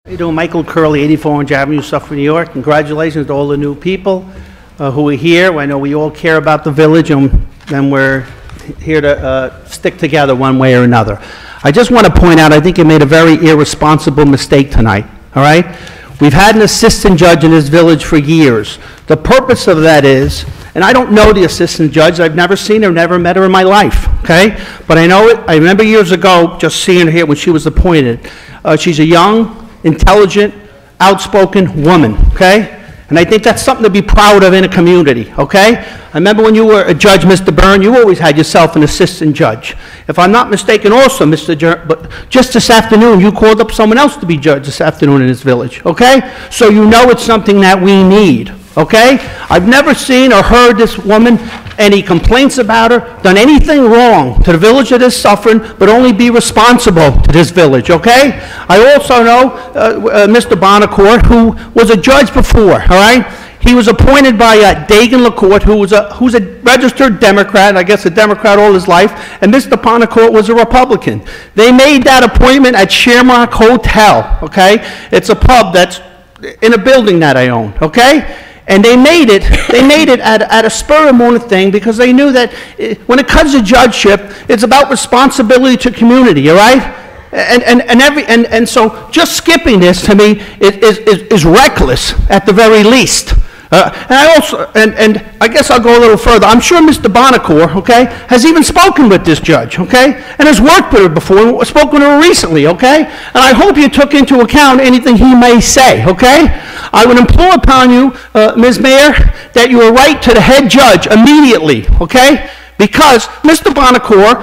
How you doing? Michael Curley, 84 Orange Avenue, Suffolk, New York. Congratulations to all the new people who are here. I know we all care about the village, and we're here to stick together one way or another. I just want to point out, I think you made a very irresponsible mistake tonight, all right? We've had an assistant judge in this village for years. The purpose of that is, and I don't know the assistant judge, I've never seen her, never met her in my life, okay? But I know it, I remember years ago just seeing her here when she was appointed. She's a young, intelligent, outspoken woman, okay? And I think that's something to be proud of in a community, okay? I remember when you were a judge, Mr. Byrne, you always had yourself an assistant judge. If I'm not mistaken also, but just this afternoon, you called up someone else to be judge this afternoon in this village, okay? So you know it's something that we need, okay? I've never seen or heard this woman any complaints about her, done anything wrong to the village that is suffering, but only be responsible to this village, okay? I also know Mr. Bonacourt, who was a judge before, all right? He was appointed by Dagan LaCourte, who's a registered Democrat, I guess a Democrat all his life, and Mr. Bonacourt was a Republican. They made that appointment at Shamrock Hotel, okay? It's a pub that's in a building that I own, okay? And they made it at a spur of the moment thing because they knew that when it comes to judgeship, it's about responsibility to community, all right? And so just skipping this to me is reckless at the very least. And I guess I'll go a little further. I'm sure Mr. Bonacourt, okay, has even spoken with this judge, okay, and has worked with her before, spoken to her recently, okay? And I hope you took into account anything he may say, okay? I would implore upon you, Ms. Mayor, that you will write to the head judge immediately, okay? Because Mr. Bonacourt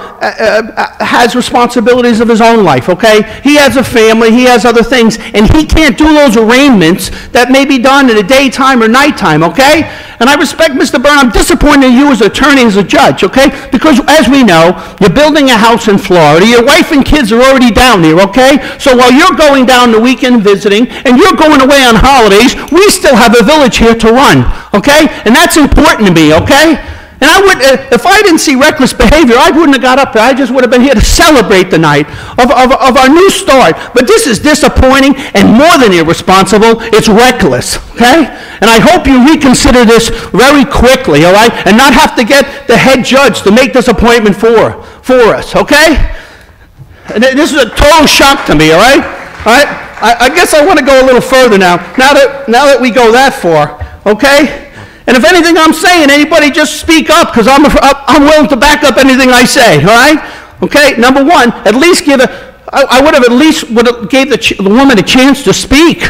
has responsibilities of his own life, okay? He has a family, he has other things, and he can't do those arraignments that may be done in the daytime or nighttime, okay? And I respect Mr. Byrne. I'm disappointed in you as an attorney, as a judge, okay? Because as we know, you're building a house in Florida. Your wife and kids are already down there, okay? So while you're going down the weekend visiting and you're going away on holidays, we still have a village here to run, okay? And that's important to me, okay? And I would, if I didn't see reckless behavior, I wouldn't have got up there. I just would have been here to celebrate the night of our new start. But this is disappointing and more than irresponsible. It's reckless, okay? And I hope you reconsider this very quickly, all right? And not have to get the head judge to make this appointment for us, okay? And this is a total shock to me, all right? All right? I guess I want to go a little further now. Now that we go that far, okay? And if anything I'm saying, anybody just speak up, because I'm willing to back up anything I say, all right? Okay, number one, at least I would have at least gave the woman a chance to speak,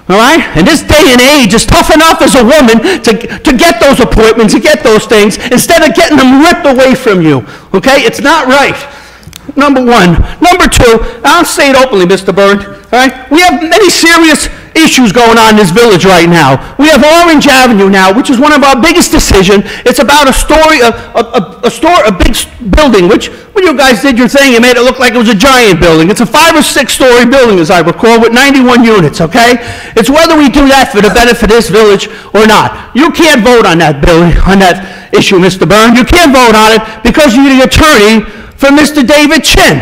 all right? And this day and age is tough enough as a woman to get those appointments, to get those things, instead of getting them ripped away from you, okay? It's not right. Number one. Number two, I'll say it openly, Mr. Byrne, all right? We have many serious issues going on in this village right now. We have Orange Avenue now, which is one of our biggest decisions. It's about a big building, which when you guys did your thing, you made it look like it was a giant building. It's a 5 or 6 story building, as I recall, with 91 units, okay? It's whether we do that for the benefit of this village or not. You can't vote on that building, on that issue, Mr. Byrne. You can't vote on it because you're the attorney for Mr. David Chin,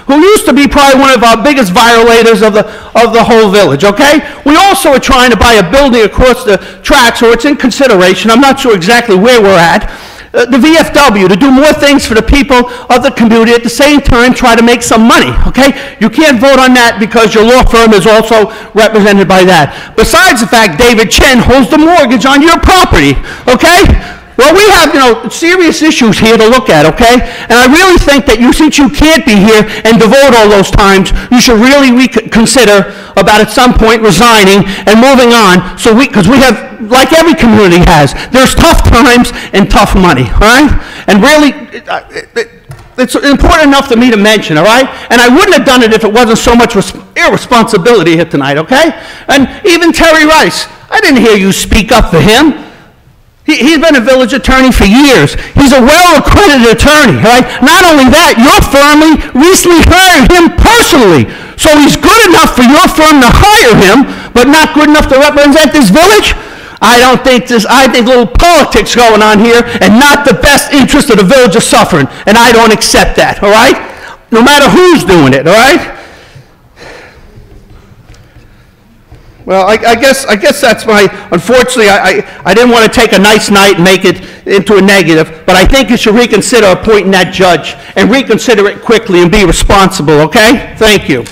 who used to be probably one of our biggest violators of the whole village, okay? We also are trying to buy a building across the tracks, or it's in consideration. I'm not sure exactly where we're at. The VFW, to do more things for the people of the community, at the same time try to make some money, okay? You can't vote on that because your law firm is also represented by that. Besides the fact David Chin holds the mortgage on your property, okay? Well, we have, serious issues here to look at, okay? And I really think that since you can't be here and devote all those times, you should really reconsider about at some point resigning and moving on, because we have, like every community has, there's tough times and tough money, all right? And really, it's important enough to me to mention, all right? And I wouldn't have done it if it wasn't so much irresponsibility here tonight, okay? And even Terry Rice, I didn't hear you speak up for him. He's been a village attorney for years. He's a well-accredited attorney, right? Not only that, your firm recently hired him personally. So he's good enough for your firm to hire him, but not good enough to represent this village? I think little politics going on here and not the best interest of the village is suffering. And I don't accept that, all right? No matter who's doing it, all right? Well, I guess that's unfortunately, I didn't want to take a nice night and make it into a negative, but I think you should reconsider appointing that judge, and reconsider it quickly and be responsible, okay? Thank you.